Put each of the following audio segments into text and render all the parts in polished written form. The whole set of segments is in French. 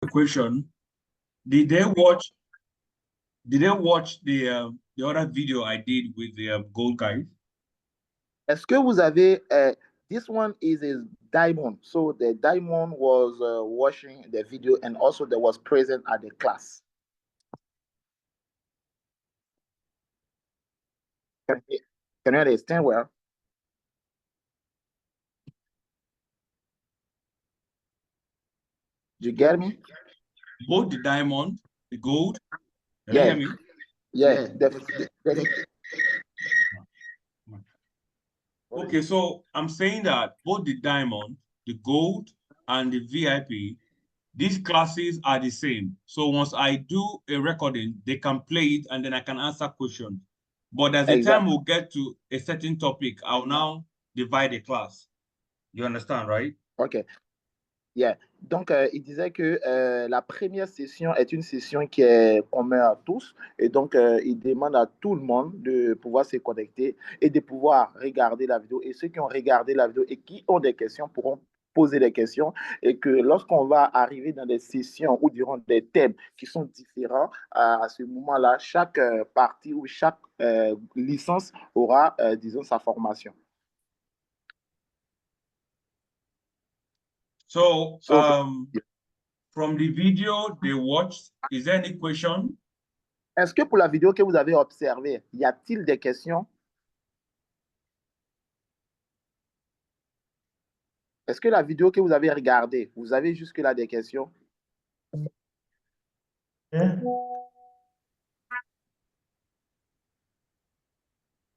question. Did they watch? Did they watch the other video I did with the gold guys? Est-ce que vous avez this one is a diamond. So the diamond was watching the video and also there was present at the class. Can you understand well? Do you get me? Both the diamond, the gold. Can Yeah. you hear me? Yeah. Okay, so I'm saying that both the diamond, the gold, and the VIP, these classes are the same. So once I do a recording, they can play it and then I can answer questions. But as the time we'll get to a certain topic, I'll now divide the class. You understand, right? Okay. Yeah. Donc, il disait que la première session est une session qui est commune à tous. Et donc, il demande à tout le monde de pouvoir se connecter et de pouvoir regarder la vidéo. Et ceux qui ont regardé la vidéo et qui ont des questions pourront poser des questions. Et que lorsqu'on va arriver dans des sessions ou durant des thèmes qui sont différents, à ce moment-là, chaque partie ou chaque licence aura, disons, sa formation. So, from the video they watched, is there any question? Est-ce que pour la vidéo que vous avez observée, y a-t-il des questions? Est-ce que la vidéo que vous avez regardée, vous avez jusque-là des questions?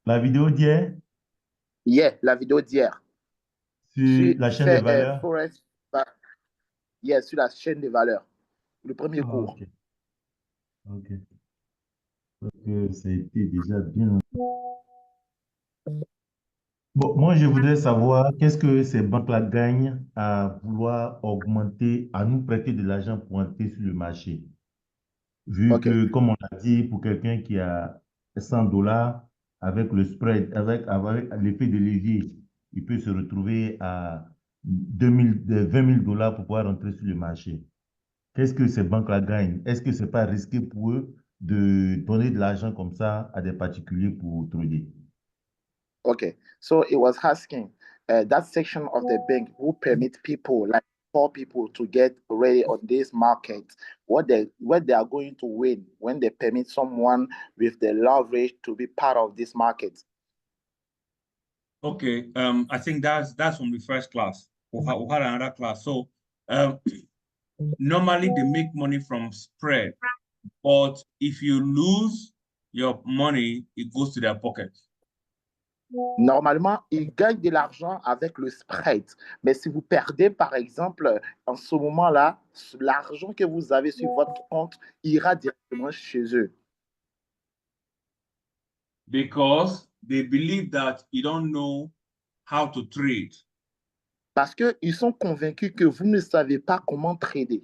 La vidéo d'hier? Yeah, la vidéo d'hier. Sur la chaîne de valeur? Yeah, sur la chaîne de valeur. Le premier cours. Ok. Ok. Donc, ça a été déjà bien. Bon, moi, je voudrais savoir qu'est-ce que ces banques-là gagnent à vouloir augmenter, à nous prêter de l'argent pour entrer sur le marché. Vu que, comme on a dit, pour quelqu'un qui a 100 $, avec le spread, avec l'effet de levier, il peut se retrouver à 20 000 $ pour pouvoir entrer sur le marché. Qu'est-ce que ces banques-là gagnent? Est-ce que ce n'est pas risqué pour eux de donner de l'argent comme ça à des particuliers pour trader? Okay, so it was asking that section of the bank who permit people like poor people to get ready on this market, what they are going to win when they permit someone with the leverage to be part of this market. Okay, I think that's from the first class. We had another class. So normally they make money from spread, but if you lose your money, it goes to their pocket. Normalement, ils gagnent de l'argent avec le spread. Mais si vous perdez, par exemple, en ce moment-là, l'argent que vous avez sur votre compte ira directement chez eux. Because they believe that you don't know how to trade. Parce qu'ils sont convaincus que vous ne savez pas comment trader.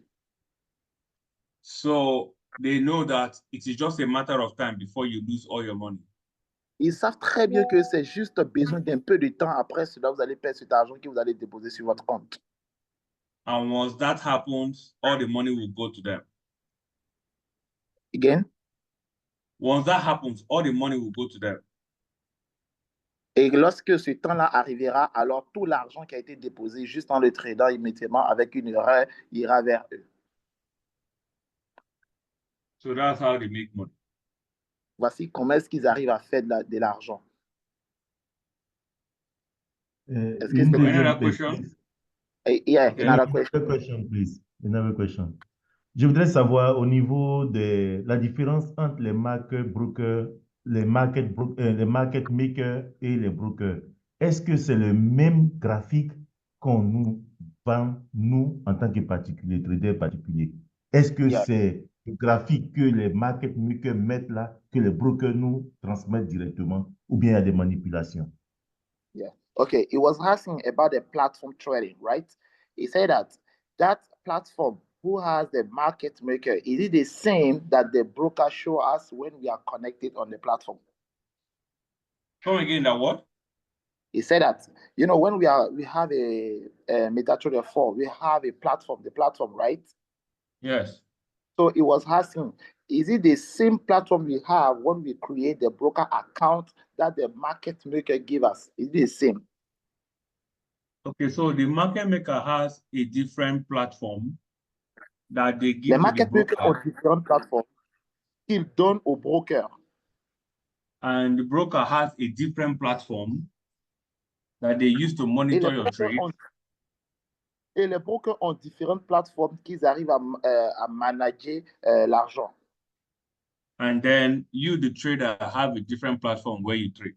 So they know that it is just a matter of time before you lose all your money. Ils savent très bien que c'est juste besoin d'un peu de temps. Après cela, vous allez perdre cet argent que vous allez déposer sur votre compte. And once that happens, all the money will go to them. Again? Once that happens, all the money will go to them. Et lorsque ce temps-là arrivera, alors tout l'argent qui a été déposé juste en le tradant immédiatement avec une erreur ira vers eux. So that's how they make money. Voici comment est-ce qu'ils arrivent à faire de l'argent. Another question? Yeah, Okay. another question. Question, please. Another question. Je voudrais savoir au niveau de la différence entre les market brokers, les market makers et les brokers. Est-ce que c'est le même graphique qu'on nous vend, nous, en tant que particuliers, traders particuliers? Est-ce que c'est le graphique que les market makers mettent là, que les brokers nous transmettent directement, ou bien il y a des manipulations? Yeah. Okay. He was asking about the platform trading, right? He said that platform who has the market maker, is it the same that the broker show us when we are connected on the platform? Come again, that what? He said that, you know, when we have a MetaTrader 4, we have a platform, the platform, right? Yes. So it was asking, is it the same platform we have when we create the broker account that the market maker give us? Is it the same? Okay, so the market maker has a different platform that they Les give to the market makers ont broker, différentes plateformes qu'ils donnent aux brokers. and the broker has a different platform that they use to Et monitor les your brokers trade. ont, et les brokers ont différentes plateformes qu'ils arrivent à manager l'argent. And then you, the trader, have a different platform where you trade.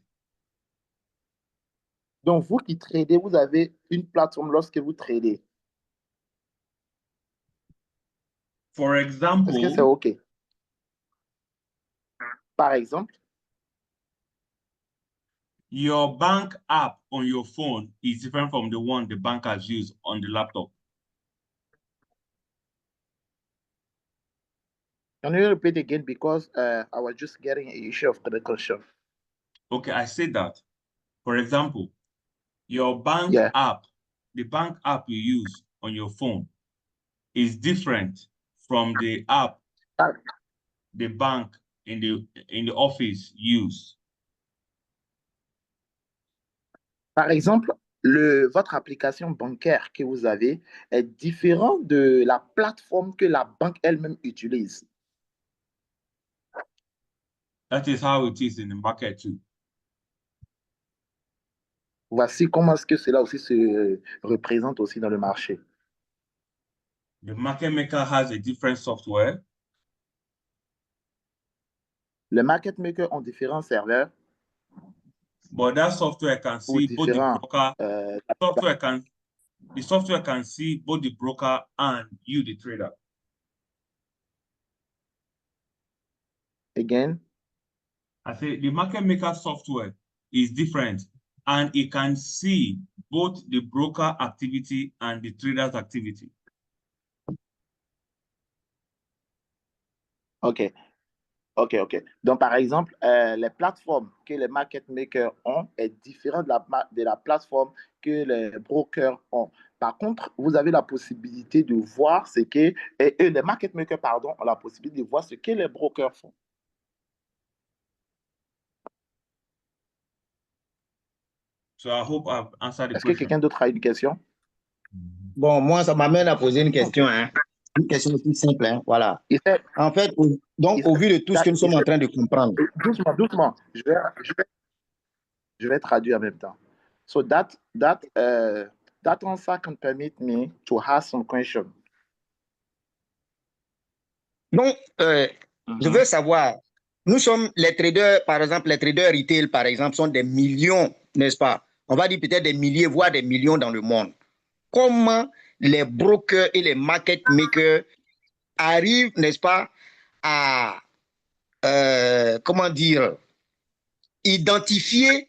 Donc, vous qui tradez, vous avez une plateforme lorsque vous tradez. For Est-ce que c'est example, OK? Par exemple, your bank app on your phone is different from the one the bank has used on the laptop. can you repeat again because I was just getting an issue of connection. Okay, I said that. For example, your bank Yeah. app, the bank app you use on your phone is different from the app Par, the bank in the office use. par exemple, votre application bancaire que vous avez est différente de la plateforme que la banque elle-même utilise. That is how it is in the market too. Voici comment est-ce que cela aussi se représente aussi dans le marché. The market maker has a different software. Les market makers ont différents serveurs But that software can ou see both the différents. broker, the software can see both the broker and you, the trader. Again, I say the market maker software is different, and it can see both the broker activity and the trader's activity. OK. OK. Donc, par exemple, les plateformes que les market makers ont est différent de la plateforme que les brokers ont. Par contre, vous avez la possibilité de voir ce que, et les market makers, pardon, ont la possibilité de voir ce que les brokers font. So I hope I've answered the Est-ce que question. quelqu'un d'autre a une question? Bon, moi, ça m'amène à poser une question, hein. Une question plus simple, hein. Voilà. En fait, donc, au vu de tout ce que nous sommes en train de comprendre. Doucement. Je vais traduire en même temps. So that answer can permit me to ask some question. Donc, je veux savoir, nous sommes les traders, par exemple, les traders retail, par exemple, sont des millions, n'est-ce pas? On va dire peut-être des milliers, voire des millions dans le monde. Comment les brokers et les market makers arrivent, n'est-ce pas, à, comment dire, identifier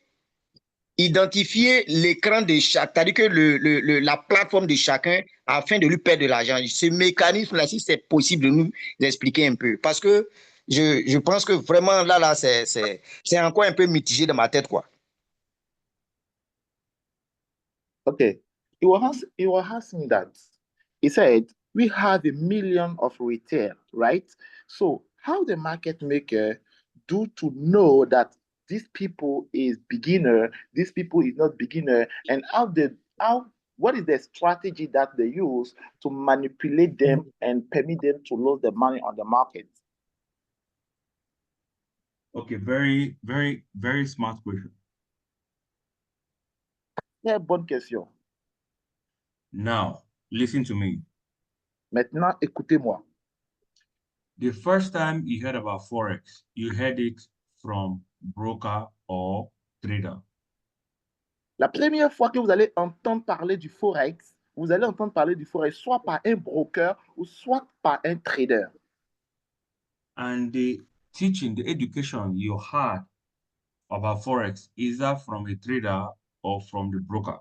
l'écran de chaque, c'est-à-dire que la plateforme de chacun afin de lui perdre de l'argent. Ce mécanisme-là, si c'est possible de nous expliquer un peu. Parce que je pense que vraiment, là, c'est encore un peu mitigé dans ma tête, quoi. Okay. He was asking that. He said, we have a million of retail, right? So how the market maker do to know that these people is beginner, these people is not beginner, and what is the strategy that they use to manipulate them and permit them to lose the money on the market? Okay, very, very, very smart question. Très bonne question. Now, listen to me. Maintenant, écoutez-moi. The first time you heard about Forex, you heard it from broker or trader. La première fois que vous allez entendre parler du Forex, vous allez entendre parler du Forex soit par un broker ou soit par un trader. And the teaching, the education you had about Forex, is that from a trader or from the broker?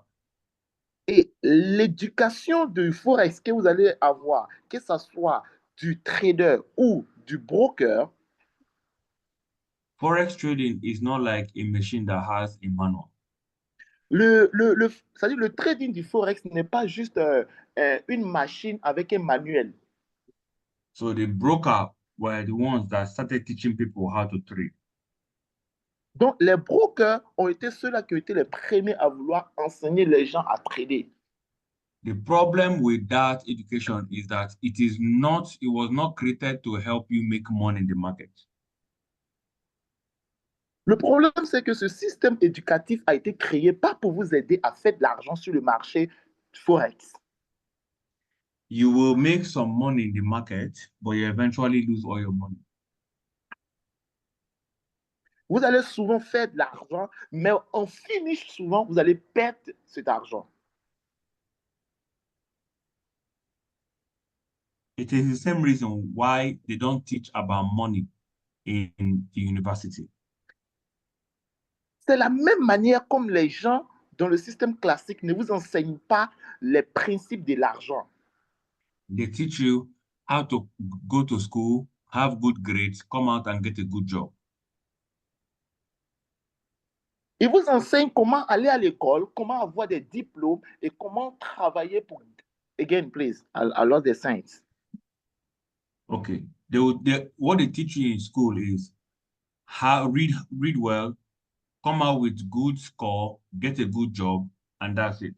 Et l'éducation du Forex que vous allez avoir, que ce soit du trader ou du broker, Forex trading is not like a machine that has a manual. c'est-à-dire le trading du Forex n'est pas juste une machine avec un manuel. So the broker were the ones that started teaching people how to trade. Donc, les brokers ont été ceux-là qui ont été les premiers à vouloir enseigner les gens à trader. The problem with that education is that it was not created to help you make money in the market. Le problème, c'est que ce système éducatif a été créé pas pour vous aider à faire de l'argent sur le marché Forex. You will make some money in the market, but you eventually lose all your money. Vous allez souvent faire de l'argent, mais en finish, souvent, vous allez perdre cet argent. It is the same reason why they don't teach about money in the university. C'est la même manière comme les gens dans le système classique ne vous enseignent pas les principes de l'argent. They teach you how to go to school, have good grades, come out and get a good job. Ils vous enseignent comment aller à l'école, comment avoir des diplômes et comment travailler pour... Again, please, I love the science. Okay. What they teach you in school is how read well, come out with good score, get a good job, and that's it.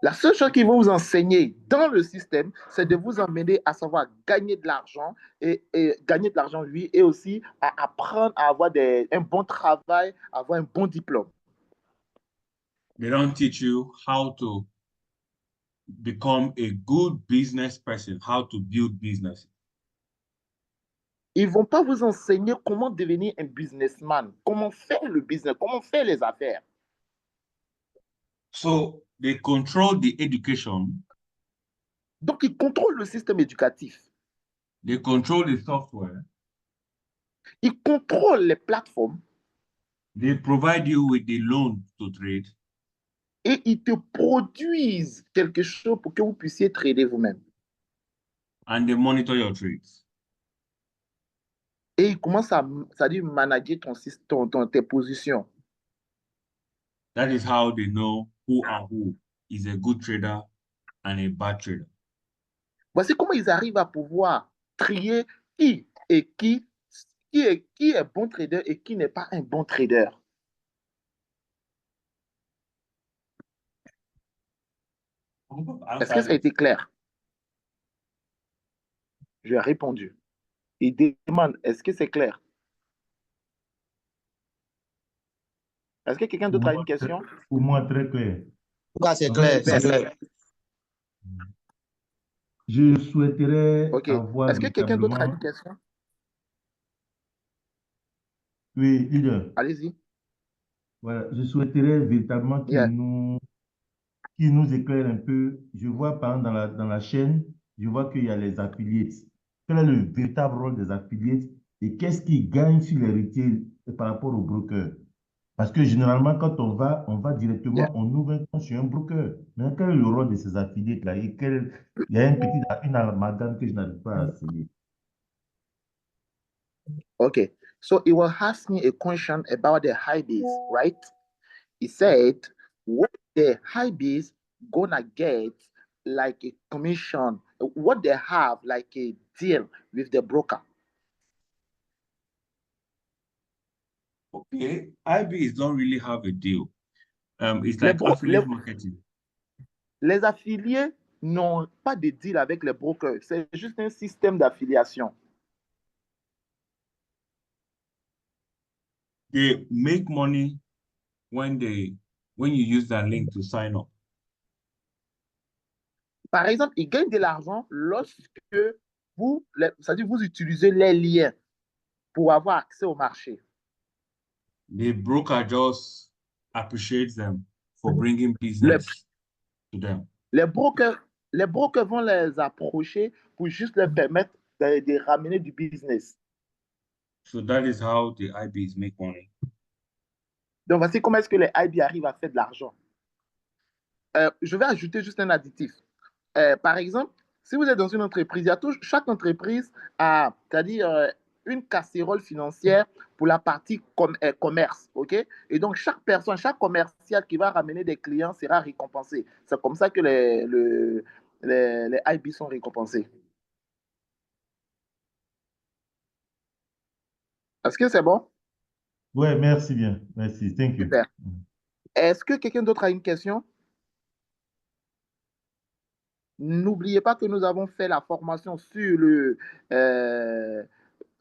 La seule chose qu'ils vont vous enseigner dans le système, c'est de vous emmener à savoir gagner de l'argent et gagner de l'argent, oui, et aussi à apprendre à avoir un bon travail, à avoir un bon diplôme. They don't teach you how to become a good business person, how to build business. Ils ne vont pas vous enseigner comment devenir un businessman, comment faire le business, comment faire les affaires. So they control the education. Donc, ils contrôlent le système éducatif. They control the software. Ils contrôlent les plateformes. They provide you with the loan to trade. Et ils te produisent quelque chose pour que vous puissiez trader vous-même. And they monitor your trades. Et ils commencent à manager tes positions. That is how they know who is a good trader and a bad trader. Voici comment ils arrivent à pouvoir trier qui est bon trader et qui n'est pas un bon trader. Est-ce que ça a été clair? Je ai répondu. Il demande, est-ce que c'est clair? Est-ce que quelqu'un d'autre a une question? Pour moi, très clair. C'est clair, c'est clair. Je souhaiterais avoir Est-ce que quelqu'un d'autre a véritablement... une question? Oui, leader. Allez-y. Voilà, je souhaiterais véritablement qu'il nous éclaire un peu. Je vois, par exemple, dans la chaîne, je vois qu'il y a les affiliates. Quel est le véritable rôle des affiliates et qu'est-ce qu'ils gagnent sur les retail par rapport aux brokers? Parce que généralement, quand on va directement, on ouvre un compte sur un broker. Mais quel est le rôle de ces affiliates-là? Il y a une amalgame que je n'arrive pas à saisir. Okay, so he was asking a question about the HIBIS, right? He said, what the HIBIS gonna get like a commission, what they have like a deal with the broker? Okay, IBs don't really have a deal. It's like affiliate marketing. Les affiliés n'ont pas de deal avec les brokers. C'est juste un système d'affiliation. They make money when you use that link to sign up. Par exemple, ils gagnent de l'argent lorsque c'est-à-dire vous utilisez les liens pour avoir accès au marché. The broker just appreciates them for bringing business to them. Les brokers vont les approcher pour juste leur permettre de ramener du business. So that is how the IBs make money. Donc, voici comment est-ce que les IB arrivent à faire de l'argent. Je vais ajouter juste un additif. Par exemple, si vous êtes dans une entreprise, chaque entreprise a, c'est-à-dire une casserole financière pour la partie commerce, ok? Et donc, chaque personne, chaque commercial qui va ramener des clients sera récompensé. C'est comme ça que les IB sont récompensés. Est-ce que c'est bon? Ouais, merci bien. Merci. Thank you. Super. Est-ce que quelqu'un d'autre a une question? N'oubliez pas que nous avons fait la formation sur le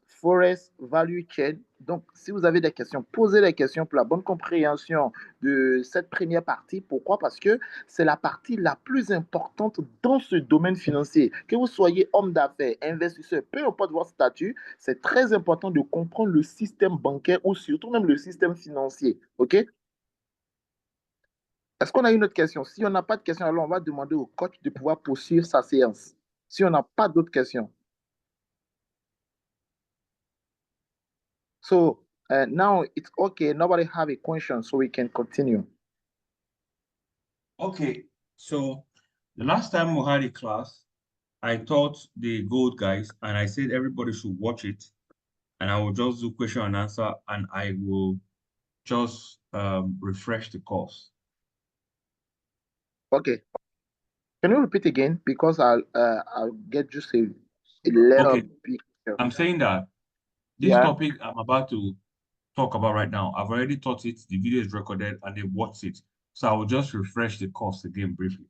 Forest Value Chain. Donc, si vous avez des questions, posez les questions pour la bonne compréhension de cette première partie. Pourquoi? Parce que c'est la partie la plus importante dans ce domaine financier. Que vous soyez homme d'affaires, investisseur, peu importe votre statut, c'est très important de comprendre le système bancaire ou surtout même le système financier. OK? Est-ce qu'on a une autre question? Si on n'a pas de question, alors on va demander au coach de pouvoir poursuivre sa séance. Si on n'a pas d'autres questions. So now it's okay. Nobody have a question, so we can continue. Okay, so the last time we had a class, I taught the gold guys and I said everybody should watch it and I will just do question and answer and I will just refresh the course. Okay. Can you repeat again? Because I'll get just a little picture. I'm saying that this topic I'm about to talk about right now, I've already taught it, the video is recorded and they watched it. So I will just refresh the course again briefly.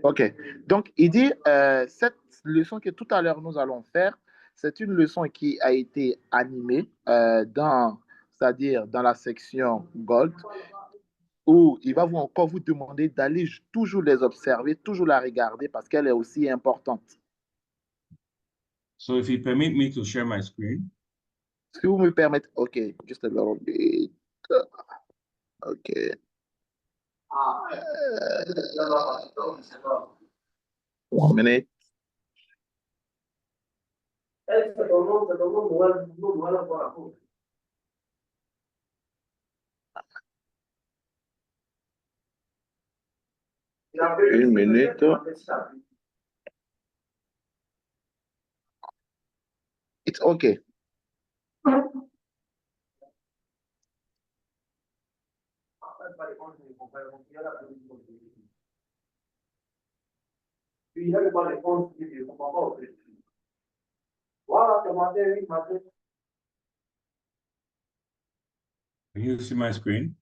OK. Donc, il dit, cette leçon que tout à l'heure nous allons faire, c'est une leçon qui a été animée c'est-à-dire dans la section Gold, où il va encore vous demander d'aller toujours les observer, toujours la regarder parce qu'elle est aussi importante. So if you permit me to share my screen. Si vous me permettez, OK, just a little bit. OK. 1 minute. Une minute. It's okay. Can you see my screen?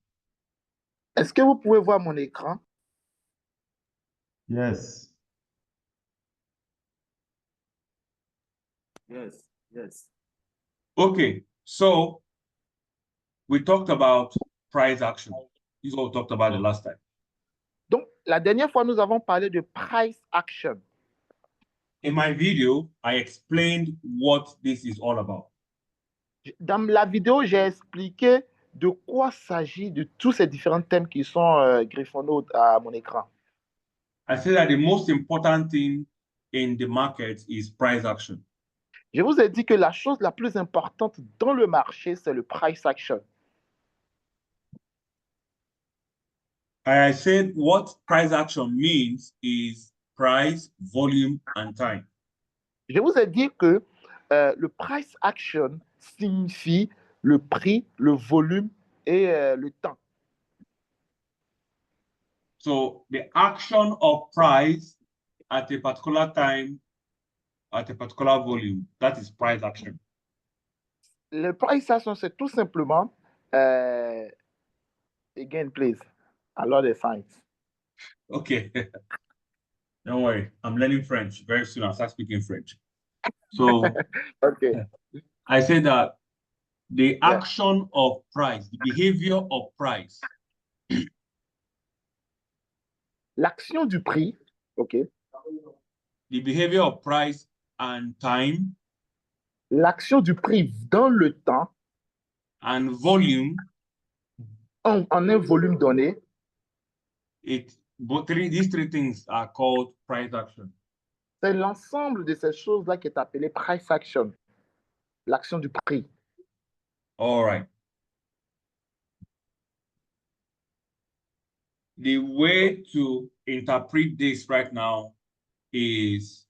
Est-ce que vous pouvez voir mon écran? Yes. Yes, yes. Okay, so we talked about price action. This is what we talked about the last time. Donc, la dernière fois, nous avons parlé de price action. In my video, I explained what this is all about. Dans la vidéo, j'ai expliqué de quoi s'agit de tous ces différents thèmes qui sont griffonnés à mon écran. I said that the most important thing in the market is price action. Je vous ai dit que la chose la plus importante dans le marché, c'est le price action. I said what price action means is price, volume, and time. Je vous ai dit que le price action signifie le prix, le volume et le temps. So the action of price at a particular time, at a particular volume, that is price action. Le price action, c'est tout simplement, again, please, a lot of signs. Okay. Don't worry. I'm learning French. Very soon I'll start speaking French. So Okay. I said that the action of price, the behavior of price. L'action du prix, okay. The behavior of price and time. L'action du prix dans le temps. And volume. En un volume donné. These three things are called price action. C'est l'ensemble de ces choses-là qui est appelé price action. L'action du prix. All right. The way to interpret this right now is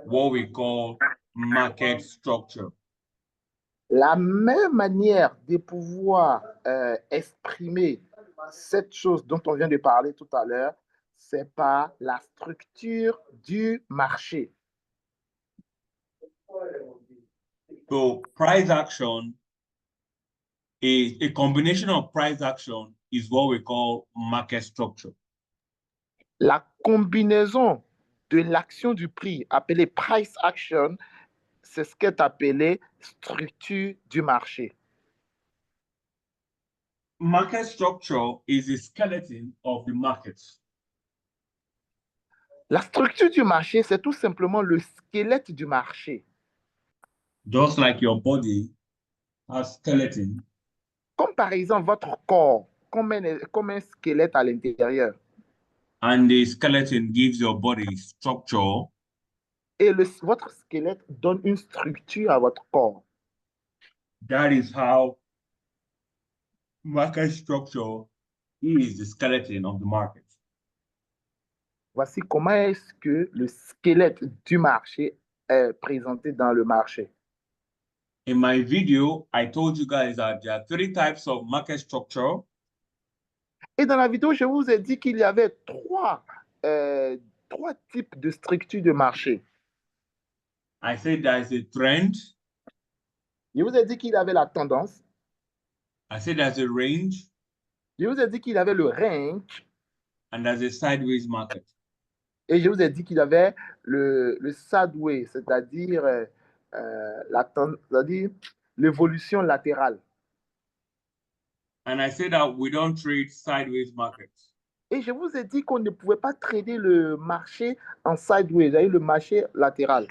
what we call market structure. La même manière de pouvoir exprimer cette chose dont on vient de parler tout à l'heure, c'est par la structure du marché. So price action is a combination of price action is what we call market structure. La combinaison de l'action du prix, appelée price action, c'est ce qu'est appelé structure du marché. Market structure is a skeleton of the market. La structure du marché, c'est tout simplement le squelette du marché. Just like your body has skeleton. Comme par exemple votre corps, comme un squelette à l'intérieur. And the skeleton gives your body structure. Et votre squelette donne une structure à votre corps. That is how market structure is the skeleton of the market. Voici comment est-ce que le squelette du marché est présenté dans le marché. In my video, I told you guys that there are 3 types of market structure. Et dans la vidéo, je vous ai dit qu'il y avait trois types de structures de marché. I said there is a trend. Je vous ai dit qu'il y avait la tendance. I said there's a range. Je vous ai dit qu'il y avait le range. And there's a sideways market. Et je vous ai dit qu'il y avait le sideways, c'est-à-dire l'évolution latérale. And I said that we don't trade sideways markets. Et je vous ai dit qu'on ne pouvait pas trader le marché en sideways, c'est-à-dire le marché latéral.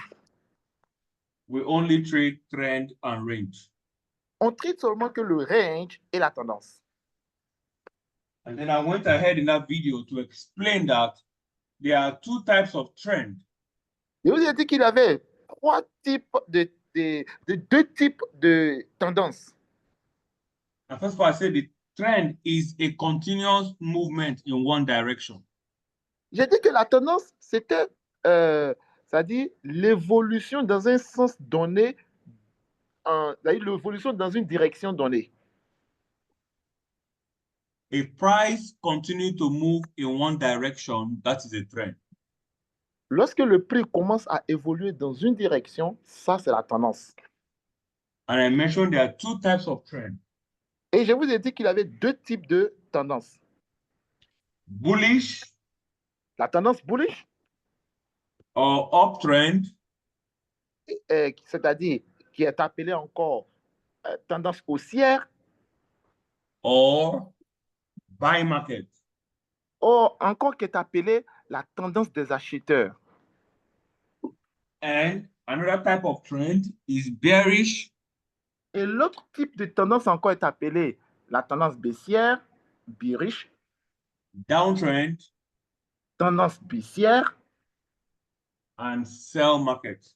We only trade trend and range. On trade seulement que le range et la tendance. And then I went ahead in that video to explain that there are 2 types of trend. Je vous ai dit qu'il y avait deux types de tendances. And first of all, I said the trend is a continuous movement in one direction. J'ai dit que la tendance, c'était, c'est-à-dire l'évolution dans un sens donné, c'est-à-dire l'évolution dans une direction donnée. A price continue to move in one direction, that is a trend. Lorsque le prix commence à évoluer dans une direction, ça, c'est la tendance. And I mentioned there are 2 types of trend. Et je vous ai dit qu'il y avait 2 types de tendances. Bullish. La tendance bullish. Or uptrend. C'est-à-dire qui est appelée encore tendance haussière. Or buy market. Ou encore qui est appelée la tendance des acheteurs. And another type of trend is bearish. Et l'autre type de tendance encore est appelée la tendance baissière, bearish. Downtrend. Tendance baissière. And sell market.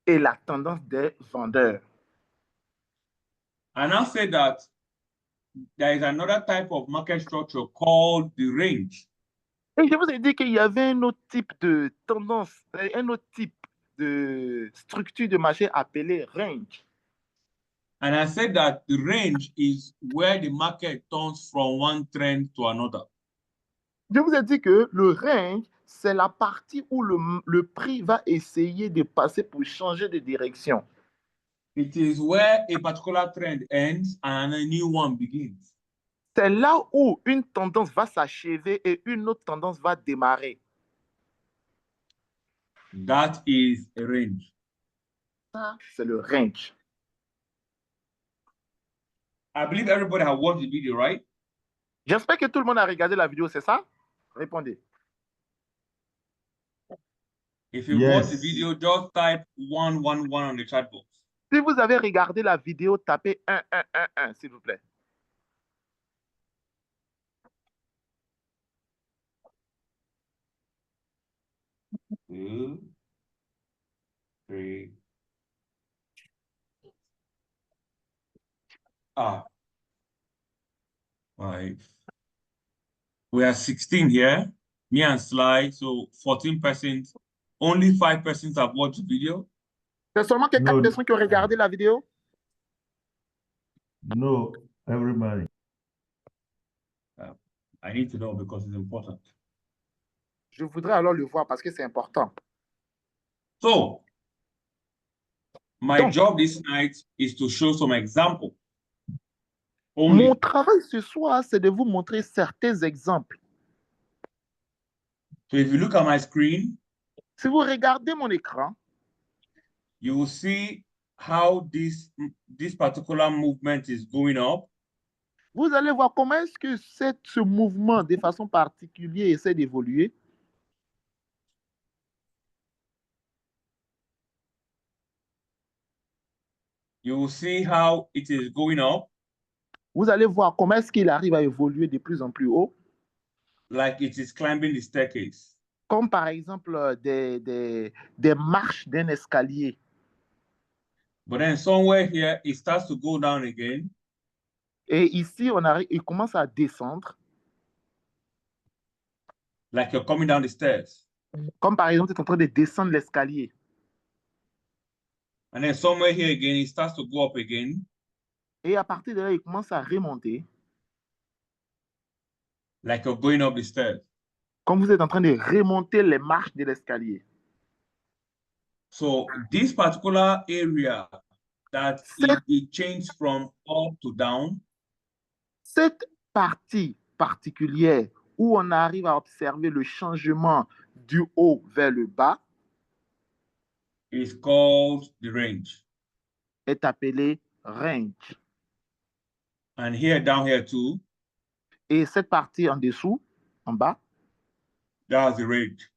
Et la tendance des vendeurs. And I said that there is another type of market structure called the range. Et je vous ai dit qu'il y avait un autre type de tendance, un autre type de structure de marché appelé range. And I said that the range is where the market turns from one trend to another. Je vous ai dit que le range, c'est la partie où le prix va essayer de passer pour changer de direction. It is where a particular trend ends and a new one begins. C'est là où une tendance va s'achever et une autre tendance va démarrer. That is a range. Ça, c'est le range. I believe everybody has watched the video, right? J'espère que tout le monde a regardé la vidéo, c'est ça? Répondez. If you watch the video, just type 111 on the chat box. Si vous avez regardé la vidéo, tapez 1111, s'il vous plaît. Two, three. Five. We are 16 here, me and Sly, so 14%. Only 5% have watched the video. C'est seulement que 4 personnes qui ont regardé la vidéo? No, everybody. I need to know because it's important. Je voudrais alors le voir parce que c'est important. So, my Donc, job this night is to show some example. Mon Only. travail ce soir, c'est de vous montrer certains exemples. So if you look at my screen, si vous regardez mon écran, you will see how this particular movement is going up. Vous allez voir comment est-ce que ce mouvement, de façon particulière, essaie d'évoluer. You will see how it is going up. Vous allez voir comment est-ce qu'il arrive à évoluer de plus en plus haut. Like it is climbing the staircase. Comme par exemple des marches d'un escalier. But then somewhere here, it starts to go down again. Et ici, il commence à descendre. Like you're coming down the stairs. Comme par exemple, tu es en train de descendre l'escalier. And then somewhere here again, it starts to go up again. Et à partir de là, il commence à remonter. Like you're going up the stairs. Comme vous êtes en train de remonter les marches de l'escalier. So this particular area that it changed from up to down. Cette partie particulière où on arrive à observer le changement du haut vers le bas is called the range. Est appelée range. And here, down here too. Et cette partie en dessous, en bas, that's the range.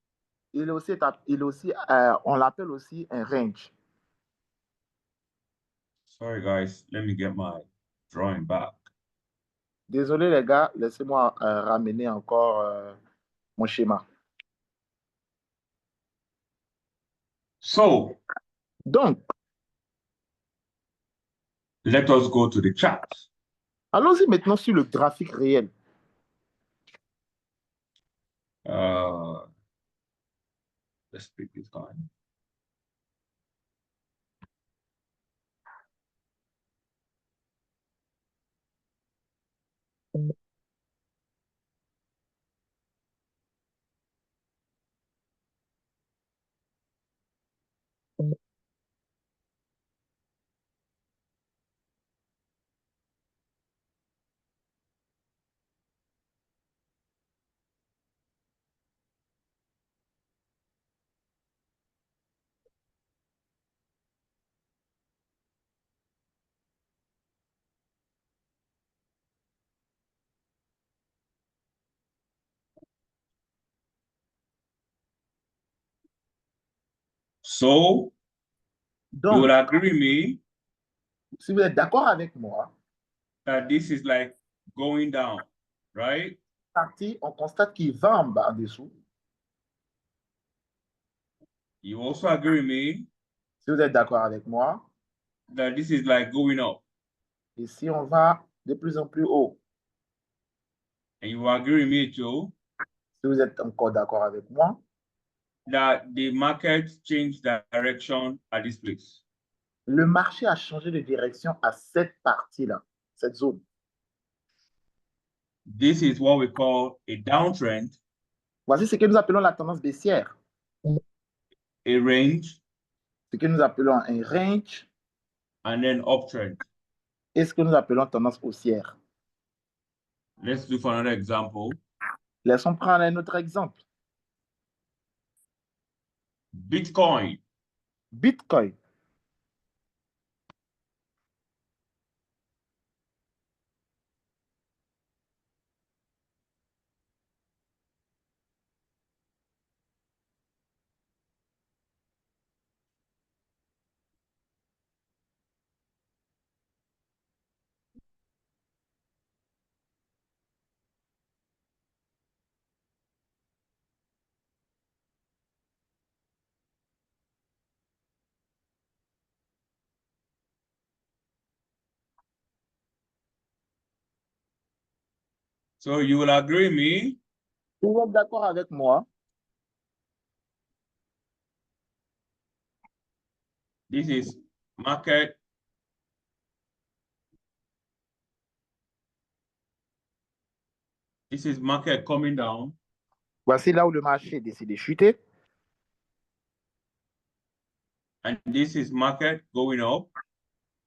On l'appelle aussi un range. Sorry guys, let me get my drawing back. Désolé les gars, laissez-moi ramener encore mon schéma. So, donc, let us go to the chart. Allons-y maintenant sur le graphique réel. Let's pick this guy. So, donc, you will agree with me. Si vous êtes d'accord avec moi, that this is like going down, right? Partie, on constate qu'il va en bas en dessous. You also agree with me. Si vous êtes d'accord avec moi, that this is like going up. Et si on va de plus en plus haut. And you agree with me too. Si vous êtes encore d'accord avec moi. That the market changed direction at this place. Le marché a changé de direction à cette partie-là, cette zone. This is what we call a downtrend. Voici ce que nous appelons la tendance baissière. A range. Ce que nous appelons un range. And then uptrend. Et ce que nous appelons tendance haussière. Let's do for another example. Laissons prendre un autre exemple. Bitcoin. Bitcoin. So you will agree with me. Vous êtes d'accord avec moi? This is market. This is market coming down. Voici là où le marché décide de chuter. And this is market going up.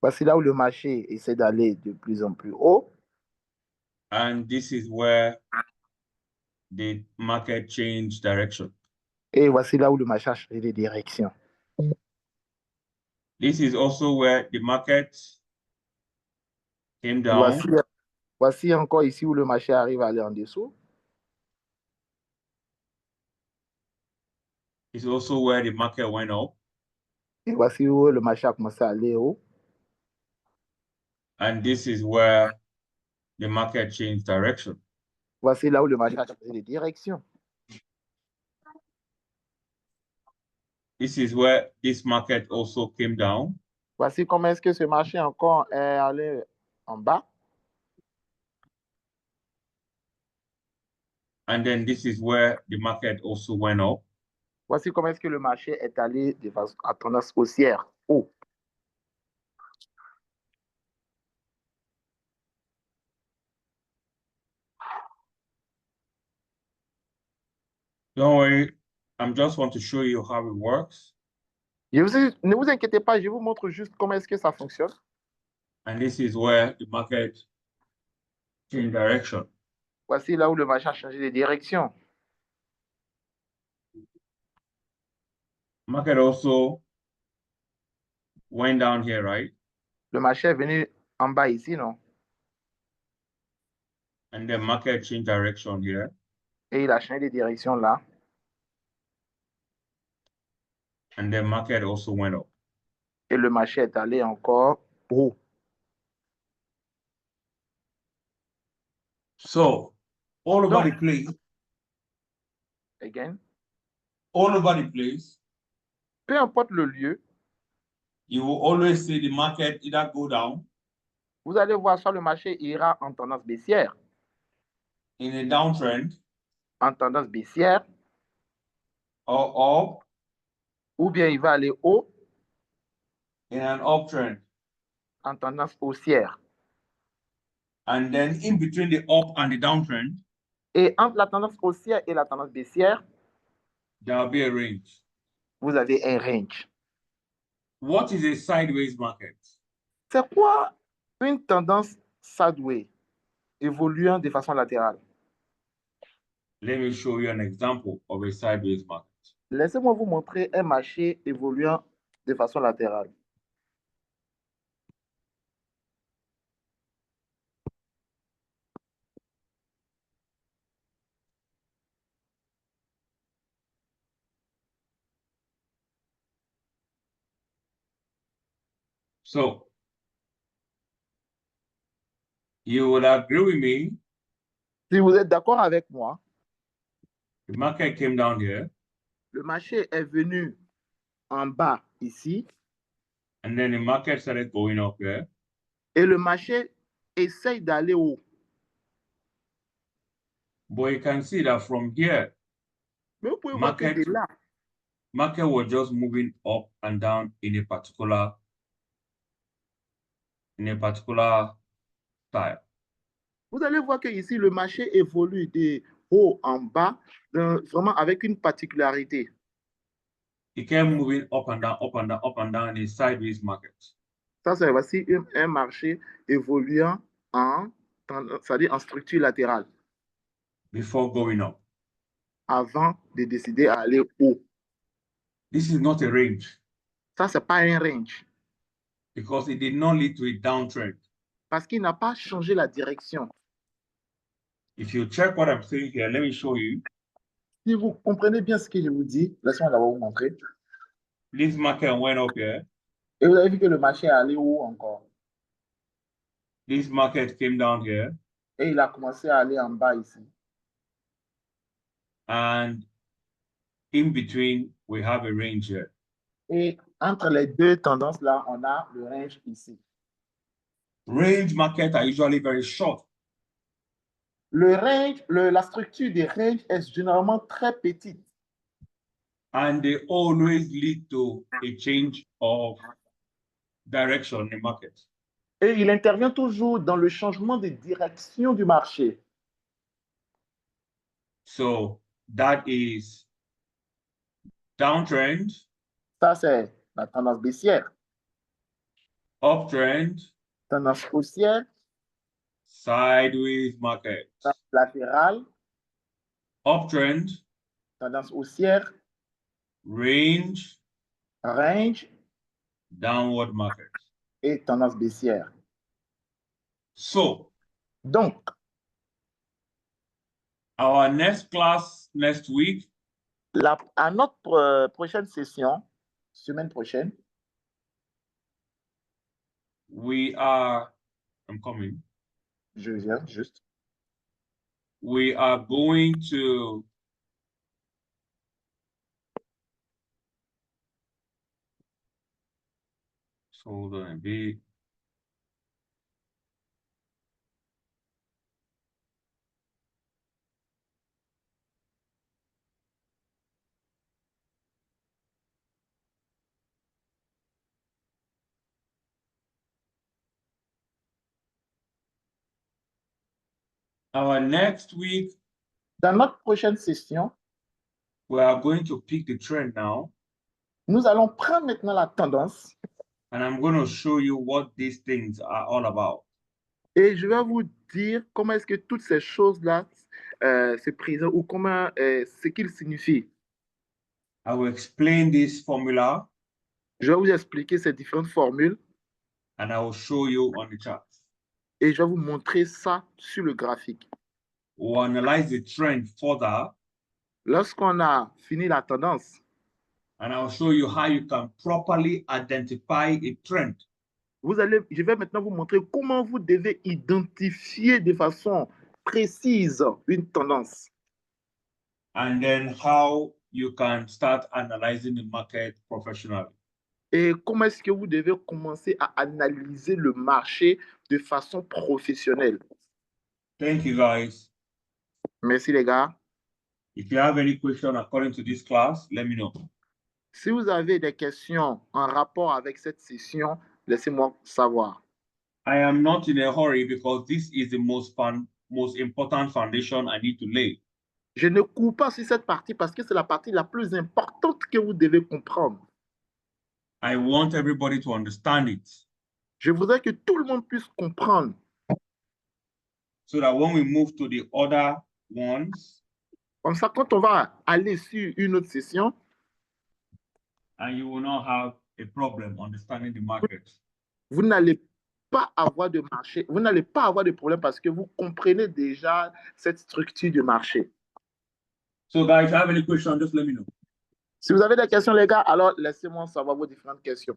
Voici là où le marché essaie d'aller de plus en plus haut. And this is where the market changed direction. Et voici là où le marché a changé de direction. This is also where the market came down. Voici encore ici où le marché arrive à aller en dessous. It's also where the market went up. Et voici où le marché a commencé à aller haut. And this is where the market changed direction. Voici là où le marché a changé de direction. This is where this market also came down. Voici comment est-ce que ce marché encore est allé en bas. And then this is where the market also went up. Voici comment est-ce que le marché est allé de façon à tendance haussière haut. Don't worry, I just want to show you how it works. Ne vous inquiétez pas, je vous montre juste comment est-ce que ça fonctionne. And this is where the market changed direction. Voici là où le marché a changé de direction. Market also went down here, right? Le marché est venu en bas ici, non? And the market changed direction here. Et il a changé de direction là. And the market also went up. Et le marché est allé encore haut. So, all over the place. Again. All over the place. Peu importe le lieu. You will always see the market either go down. Vous allez voir soit le marché ira en tendance baissière. In a downtrend. En tendance baissière. Or up. Ou bien il va aller haut. In an uptrend. En tendance haussière. And then in between the up and the downtrend. Et entre la tendance haussière et la tendance baissière. There will be a range. Vous avez un range. What is a sideways market? C'est quoi une tendance sideways, évoluant de façon latérale? Let me show you an example of a sideways market. Laissez-moi vous montrer un marché évoluant de façon latérale. So, you will agree with me. Si vous êtes d'accord avec moi, the market came down here. Le marché est venu en bas ici. And then the market started going up here. Et le marché essaye d'aller haut. But you can see that from here, Mais vous pouvez voir que de là, market was just moving up and down in a particular style. Vous allez voir que ici le marché évolue de haut en bas, vraiment avec une particularité. It kept moving up and down, up and down, up and down in a sideways market. Ça, c'est voici un marché évoluant c'est-à-dire en structure latérale. Before going up. Avant de décider à aller haut. This is not a range. Ça, c'est pas un range. Because it did not lead to a downtrend. Parce qu'il n'a pas changé la direction. If you check what I'm saying here, let me show you. Si vous comprenez bien ce que je vous dis, laissez-moi d'abord vous montrer. This market went up here. Et vous avez vu que le marché est allé haut encore. This market came down here. Et il a commencé à aller en bas ici. And in between, we have a range here. Et entre les deux tendances là, on a le range ici. Range markets are usually very short. Le range, la structure des ranges est généralement très petite. And they always lead to a change of direction in the market. Et il intervient toujours dans le changement de direction du marché. So that is downtrend. Ça, c'est la tendance baissière. Uptrend. Tendance haussière. Sideways market. Tendance latérale. Uptrend. Tendance haussière. Range. Range. Downward market. Et tendance baissière. So, donc, our next class next week. À notre prochaine session, semaine prochaine, I'm coming. Je viens juste. We are going to hold on a bit. Our next week, dans notre prochaine session, we are going to pick the trend now. Nous allons prendre maintenant la tendance. And I'm going to show you what these things are all about. Et je vais vous dire comment est-ce que toutes ces choses-là se présentent ou comment ce qu'ils signifient. I will explain this formula. Je vais vous expliquer ces différentes formules. And I will show you on the chart. Et je vais vous montrer ça sur le graphique. We'll analyze the trend further. Lorsqu'on a fini la tendance, and I'll show you how you can properly identify a trend. Je vais maintenant vous montrer comment vous devez identifier de façon précise une tendance. And then how you can start analyzing the market professionally. Et comment est-ce que vous devez commencer à analyser le marché de façon professionnelle. Thank you, guys. Merci, les gars. If you have any questions according to this class, let me know. Si vous avez des questions en rapport avec cette session, laissez-moi savoir. I am not in a hurry because this is the most important foundation I need to lay. Je ne cours pas sur cette partie parce que c'est la partie la plus importante que vous devez comprendre. I want everybody to understand it. Je voudrais que tout le monde puisse comprendre. So that when we move to the other ones, comme ça, quand on va aller sur une autre session, and you will not have a problem understanding the market. Vous n'allez pas avoir de marché, vous n'allez pas avoir de problème parce que vous comprenez déjà cette structure de marché. So guys, if you have any questions, just let me know. Si vous avez des questions, les gars, alors laissez-moi savoir vos différentes questions.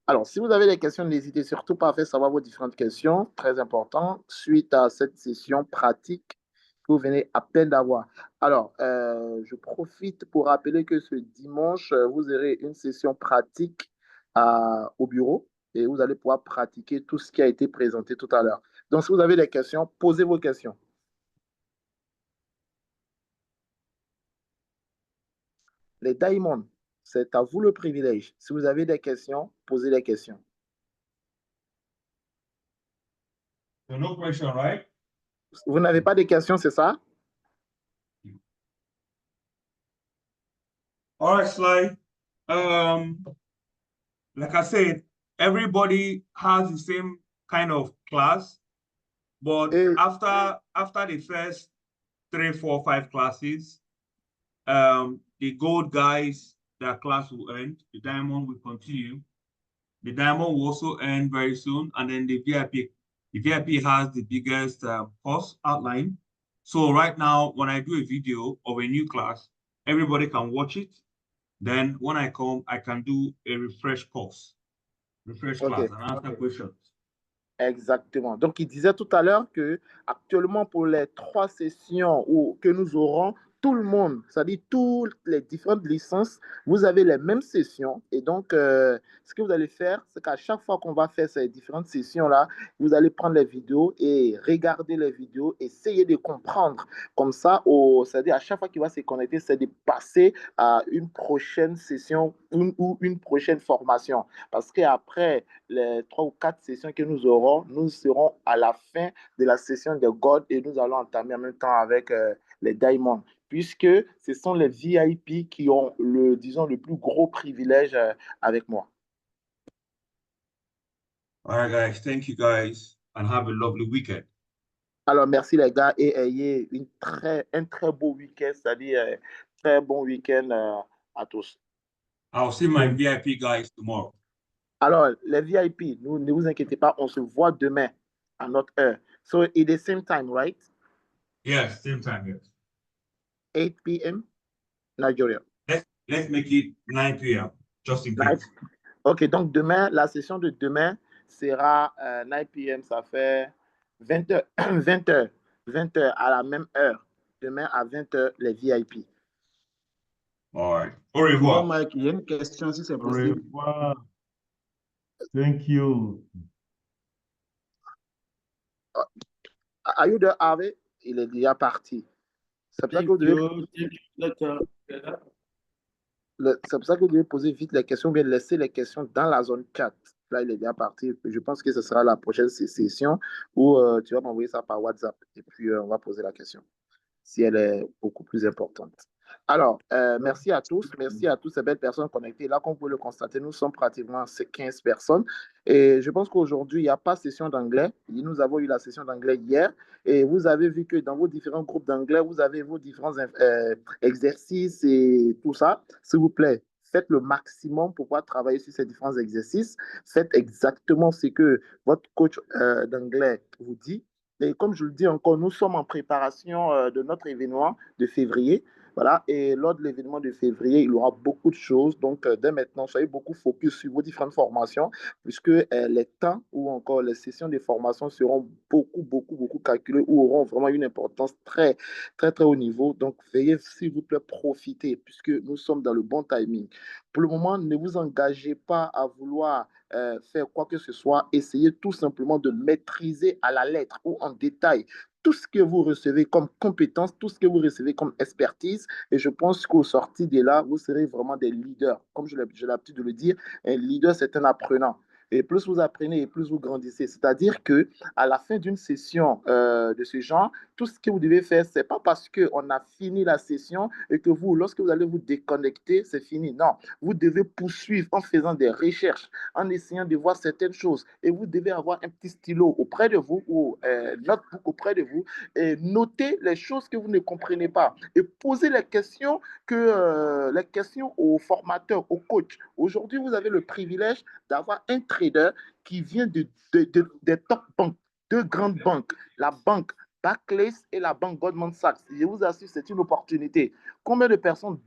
Alors, si vous avez des questions, n'hésitez surtout pas à faire savoir vos différentes questions, très important, suite à cette session pratique que vous venez à peine d'avoir. Alors, je profite pour rappeler que ce dimanche, vous aurez une session pratique au bureau et vous allez pouvoir pratiquer tout ce qui a été présenté tout à l'heure. Donc, si vous avez des questions, posez vos questions. Les diamonds, c'est à vous le privilège. Si vous avez des questions, posez les questions. So no question, right? Vous n'avez pas de questions, c'est ça? All right, Sly. Like I said, everybody has the same kind of class, but after the first 3, 4, 5 classes, the gold guys, their class will end. The diamond will continue. The diamond will also end very soon, and then the VIP. The VIP has the biggest course outline. So right now, when I do a video of a new class, everybody can watch it. Then when I come, I can do a refresh course, refresh class, and answer questions. Exactement. Donc, il disait tout à l'heure que actuellement, pour les 3 sessions que nous aurons, tout le monde, c'est-à-dire toutes les différentes licences, vous avez les mêmes sessions. Et donc, ce que vous allez faire, c'est qu'à chaque fois qu'on va faire ces différentes sessions-là, vous allez prendre les vidéos et regarder les vidéos, essayer de comprendre. Comme ça, c'est-à-dire à chaque fois qu'il va se connecter, c'est de passer à une prochaine session ou une prochaine formation. Parce qu'après les 3 ou 4 sessions que nous aurons, nous serons à la fin de la session de God et nous allons entamer en même temps avec les Diamonds, puisque ce sont les VIP qui ont disons, le plus gros privilège avec moi. All right, guys. Thank you, guys, and have a lovely weekend. Alors, merci les gars et ayez un très beau week-end, c'est-à-dire très bon week-end à tous. I'll see my VIP guys tomorrow. Alors, les VIP, ne vous inquiétez pas, on se voit demain à notre heure. So, it's the same time, right? Yes, same time, yes. 8 p.m. Nigeria. Let's make it 9 p.m. just in case. Ok, donc demain, la session de demain sera 9 p.m. Ça fait 20h, 20h, 20h à la même heure. Demain à 20h, les VIP. All right. Au revoir. Mike, il y a une question si c'est possible. Au revoir. Thank you. Are you there, Harvey? Il est déjà parti. C'est pour ça que vous devez... C'est pour ça que vous devez poser vite les questions, bien laisser les questions dans la zone chat. Là, il est déjà parti. Je pense que ce sera la prochaine session où tu vas m'envoyer ça par WhatsApp et puis on va poser la question si elle est beaucoup plus importante. Alors, merci à tous ces belles personnes connectées. Là, comme vous pouvez le constater, nous sommes pratiquement 15 personnes. Et je pense qu'aujourd'hui, il n'y a pas de session d'anglais. Nous avons eu la session d'anglais hier. Et vous avez vu que dans vos différents groupes d'anglais, vous avez vos différents exercices et tout ça. S'il vous plaît, faites le maximum pour pouvoir travailler sur ces différents exercices. Faites exactement ce que votre coach d'anglais vous dit. Et comme je le dis encore, nous sommes en préparation de notre événement de février. Voilà, et lors de l'événement de février, il y aura beaucoup de choses. Donc, dès maintenant, soyez beaucoup focus sur vos différentes formations, puisque les temps ou encore les sessions de formation seront beaucoup calculées ou auront vraiment une importance très haut niveau. Donc, veuillez, s'il vous plaît, profiter, puisque nous sommes dans le bon timing. Pour le moment, ne vous engagez pas à vouloir faire quoi que ce soit, essayez tout simplement de maîtriser à la lettre ou en détail tout ce que vous recevez comme compétence, tout ce que vous recevez comme expertise. Et je pense qu'au sorti de là, vous serez vraiment des leaders. Comme j'ai l'habitude de le dire, un leader, c'est un apprenant. Et plus vous apprenez et plus vous grandissez. C'est-à-dire que à la fin d'une session de ce genre, tout ce que vous devez faire, c'est pas parce qu'on a fini la session et que vous, lorsque vous allez vous déconnecter, c'est fini. Non, vous devez poursuivre en faisant des recherches, en essayant de voir certaines choses. Et vous devez avoir un petit stylo auprès de vous ou notebook auprès de vous et noter les choses que vous ne comprenez pas et poser les questions aux formateurs, aux coachs. Aujourd'hui, vous avez le privilège d'avoir un trader qui vient des top banques, deux grandes banques, la banque Barclays et la banque Goldman Sachs. Je vous assure, c'est une opportunité. Combien de personnes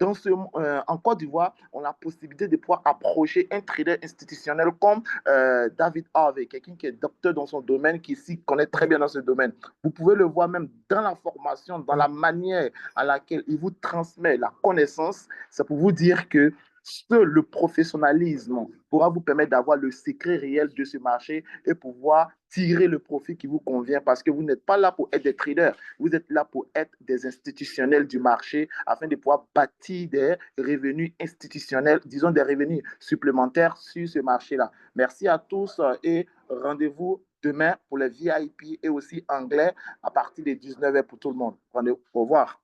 en Côte d'Ivoire ont la possibilité de pouvoir approcher un trader institutionnel comme David Harvey, quelqu'un qui est docteur dans son domaine, qui s'y connaît très bien dans ce domaine. Vous pouvez le voir même dans la formation, dans la manière à laquelle il vous transmet la connaissance. C'est pour vous dire que seul le professionnalisme pourra vous permettre d'avoir le secret réel de ce marché et pouvoir tirer le profit qui vous convient parce que vous n'êtes pas là pour être des traders, vous êtes là pour être des institutionnels du marché afin de pouvoir bâtir des revenus institutionnels, disons des revenus supplémentaires sur ce marché-là. Merci à tous et rendez-vous demain pour les VIP et aussi anglais à partir de 19h pour tout le monde. Au revoir.